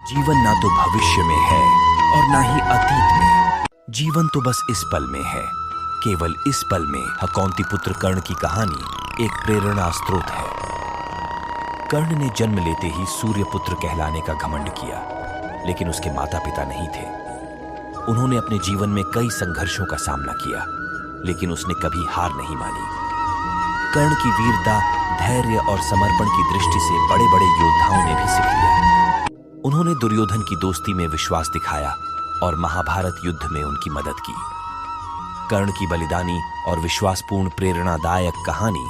जीवन ना तो भविष्य में है और ना ही अतीत में। जीवन तो बस इस पल में है। केवल इस पल में हकौंती पुत्र कर्ण की कहानी एक प्रेरणा स्रोत है। कर्ण ने जन्म लेते ही सूर्यपुत्र कहलाने का घमंड किया, लेकिन उसके माता पिता नहीं थे। उन्होंने अपने जीवन में कई संघर्षों का सामना किया, लेकिन उसने कभी हार नहीं मानी। कर्ण की वीरता, धैर्य और समर्पण की दृष्टि से बड़े बड़े योद्धाओं ने भी सीख लिया। उन्होंने दुर्योधन की दोस्ती में विश्वास दिखाया और महाभारत युद्ध में उनकी मदद की। कर्ण की बलिदानी और विश्वासपूर्ण प्रेरणादायक कहानी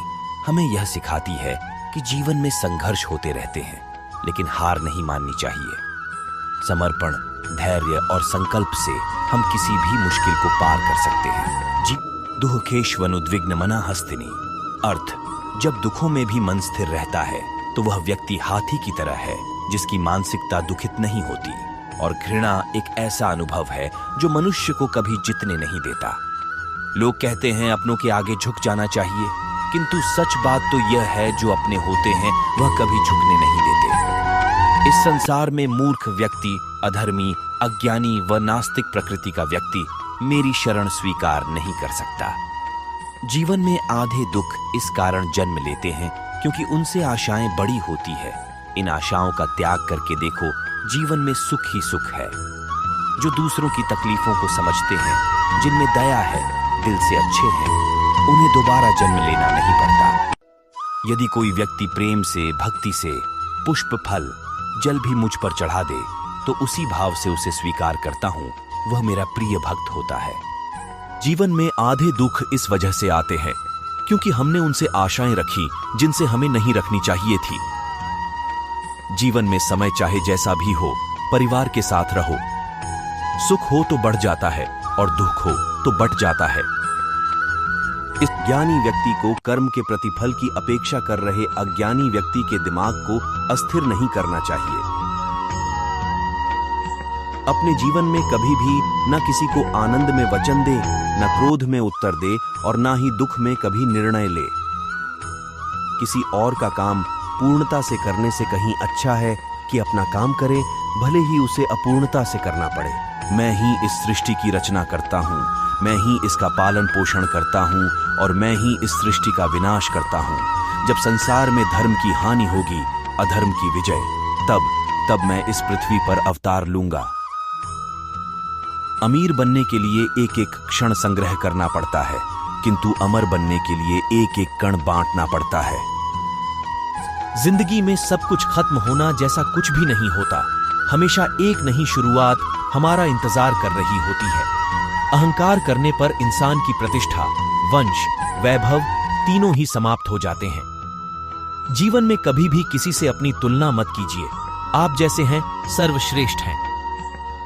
हमें यह सिखाती है कि जीवन में संघर्ष होते रहते हैं, लेकिन हार नहीं माननी चाहिए। समर्पण, धैर्य और संकल्प से हम किसी भी मुश्किल को पार कर सकते हैं। दुःखेष्वनुद्विग्न मना हस्तिनी। अर्थ, जब दुखों में भी मन स्थिर रहता है तो वह व्यक्ति हाथी की तरह है जिसकी मानसिकता दुखित नहीं होती। और घृणा एक ऐसा अनुभव है जो मनुष्य को कभी जीतने नहीं देता। लोग कहते हैं अपनों के आगे झुक जाना चाहिए, किंतु सच बात तो यह है जो अपने होते हैं वह कभी झुकने नहीं देते। इस संसार में मूर्ख व्यक्ति, अधर्मी, अज्ञानी व नास्तिक प्रकृति का व्यक्ति मेरी शरण स्वीकार नहीं कर सकता। जीवन में आधे दुख इस कारण जन्म लेते हैं क्योंकि उनसे आशाएं बड़ी होती है। इन आशाओं का त्याग करके देखो, जीवन में सुख ही सुख है। जो दूसरों की तकलीफों को समझते हैं, जिनमें दया है, दिल से अच्छे हैं, उन्हें दोबारा जन्म लेना नहीं पड़ता। यदि कोई व्यक्ति प्रेम से, भक्ति से पुष्प, फल, जल भी मुझ पर चढ़ा दे तो उसी भाव से उसे स्वीकार करता हूं, वह मेरा प्रिय भक्त होता है। जीवन में आधे दुख इस वजह से आते हैं क्योंकि हमने उनसे आशाएं रखी जिनसे हमें नहीं रखनी चाहिए थी। जीवन में समय चाहे जैसा भी हो, परिवार के साथ रहो। सुख हो तो बढ़ जाता है और दुख हो तो बट जाता है। इस ज्ञानी व्यक्ति को कर्म के प्रतिफल की अपेक्षा कर रहे अज्ञानी व्यक्ति के दिमाग को अस्थिर नहीं करना चाहिए। अपने जीवन में कभी भी न किसी को आनंद में वचन दे, न क्रोध में उत्तर दे और न ही दुख में कभी निर्णय ले। किसी और का काम पूर्णता से करने से कहीं अच्छा है कि अपना काम करे, भले ही उसे अपूर्णता से करना पड़े। मैं ही इस सृष्टि की रचना करता हूँ, मैं ही इसका पालन पोषण करता हूँ और मैं ही इस सृष्टि का विनाश करता हूँ। जब संसार में धर्म की हानि होगी, अधर्म की विजय, तब मैं इस पृथ्वी पर अवतार लूंगा। अमीर बनने के लिए एक एक क्षण संग्रह करना पड़ता है, किंतु अमर बनने के लिए एक एक कण बांटना पड़ता है। जिंदगी में सब कुछ खत्म होना जैसा कुछ भी नहीं होता। हमेशा एक नई शुरुआत हमारा इंतजार कर रही होती है। अहंकार करने पर इंसान की प्रतिष्ठा, वंश, वैभव तीनों ही समाप्त हो जाते हैं। जीवन में कभी भी किसी से अपनी तुलना मत कीजिए। आप जैसे हैं सर्वश्रेष्ठ हैं।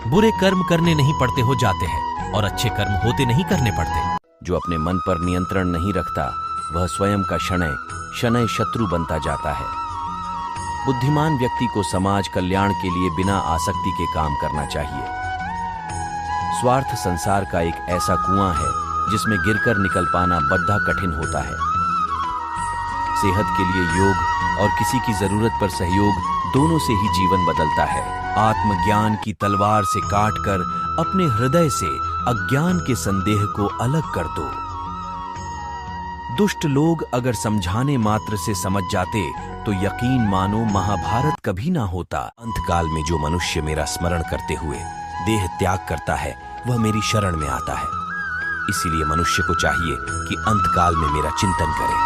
बुरे कर्म करने नहीं पड़ते हो जाते हैं और अच्छे कर्म होते नहीं करने पड़ते। जो अपने मन पर नियंत्रण नहीं रखता वह स्वयं का शनय शनय शत्रु बनता जाता है। बुद्धिमान व्यक्ति को समाज कल्याण के लिए बिना आसक्ति के काम करना चाहिए। स्वार्थ संसार का एक ऐसा कुआं है जिसमें गिरकर निकल पाना बद्धा कठिन होता है। सेहत के लिए योग और किसी की जरूरत पर सहयोग दोनों से ही जीवन बदलता है। आत्मज्ञान की तलवार से काटकर अपने हृदय से अज्ञान के संदेह को अलग कर दो। दुष्ट लोग अगर समझाने मात्र से समझ जाते तो यकीन मानो महाभारत कभी ना होता। अंतकाल में जो मनुष्य मेरा स्मरण करते हुए देह त्याग करता है वह मेरी शरण में आता है। इसीलिए मनुष्य को चाहिए कि अंतकाल में मेरा चिंतन करे।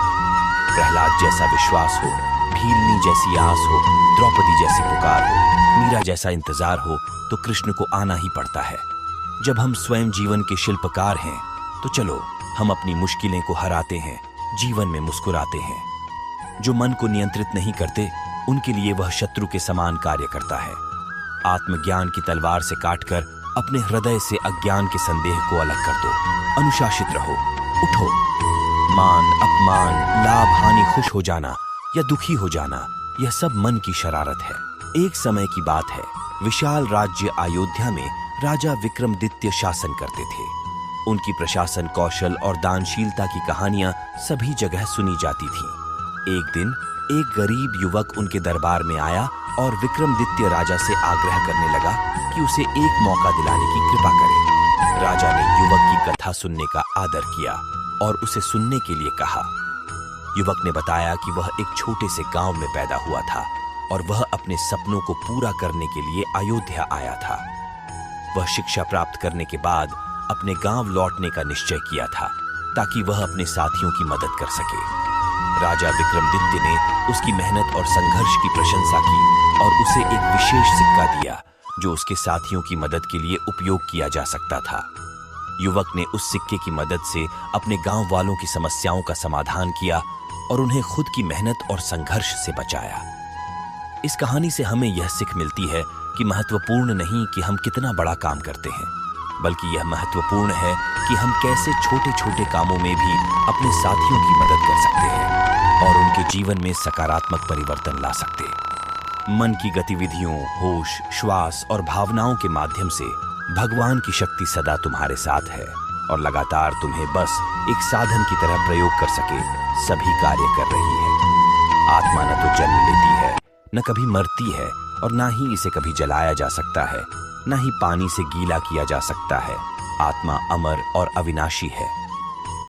प्रहलाद जैसा विश्वास हो, भीलनी जैसी आस हो, द्रौपदी जैसी पुकार हो, मीरा जैसा इंतजार हो तो कृष्ण को आना ही पड़ता है। जब हम स्वयं जीवन के शिल्पकार हैं तो चलो हम अपनी मुश्किलें को हराते हैं, जीवन में मुस्कुराते हैं। जो मन को नियंत्रित नहीं करते उनके लिए वह शत्रु के समान कार्य करता है। आत्मज्ञान की तलवार से काटकर अपने हृदय से अज्ञान के संदेह को अलग कर दो। अनुशासित रहो, उठो। मान, अपमान, लाभ, हानि, खुश हो जाना या दुखी हो जाना, यह सब मन की शरारत है। एक समय की बात है, विशाल राज्य अयोध्या में राजा विक्रमादित्य शासन करते थे। उनकी प्रशासन कौशल और दानशीलता की कहानियां सभी जगह सुनी जाती थीं। एक दिन एक गरीब युवक उनके दरबार में आया और विक्रमादित्य राजा से आग्रह करने लगा कि उसे एक मौका दिलाने की कृपा करे। राजा ने युवक की कथा सुनने का आदर किया और उसे सुनने के लिए कहा। युवक ने बताया कि वह एक छोटे से गांव में पैदा हुआ था और वह अपने सपनों को पूरा करने के लिए अयोध्या आया था। वह शिक्षा प्राप्त करने के बाद अपने गांव लौटने का निश्चय किया था ताकि वह अपने साथियों की मदद कर सके। राजा विक्रमादित्य ने उसकी मेहनत और संघर्ष की प्रशंसा की और उसे एक विशेष सिक्का दिया जो उसके साथियों की मदद के लिए उपयोग किया जा सकता था। युवक ने उस सिक्के की मदद से अपने गांव वालों की समस्याओं का समाधान किया और उन्हें खुद की मेहनत और संघर्ष से बचाया। इस कहानी से हमें यह सीख मिलती है कि महत्वपूर्ण नहीं कि हम कितना बड़ा काम करते हैं, बल्कि यह महत्वपूर्ण है कि हम कैसे छोटे छोटे कामों में भी अपने साथियों की मदद कर सकते हैं और उनके जीवन में सकारात्मक परिवर्तन ला सकते हैं। मन की गतिविधियों, होश, श्वास और भावनाओं के माध्यम से भगवान की शक्ति सदा तुम्हारे साथ है और लगातार तुम्हें बस एक साधन की तरह प्रयोग कर सके सभी कार्य कर रही है। आत्मा न तो जन्म लेती है, न कभी मरती है और न ही इसे कभी जलाया जा सकता है, न ही पानी से गीला किया जा सकता है। आत्मा अमर और अविनाशी है।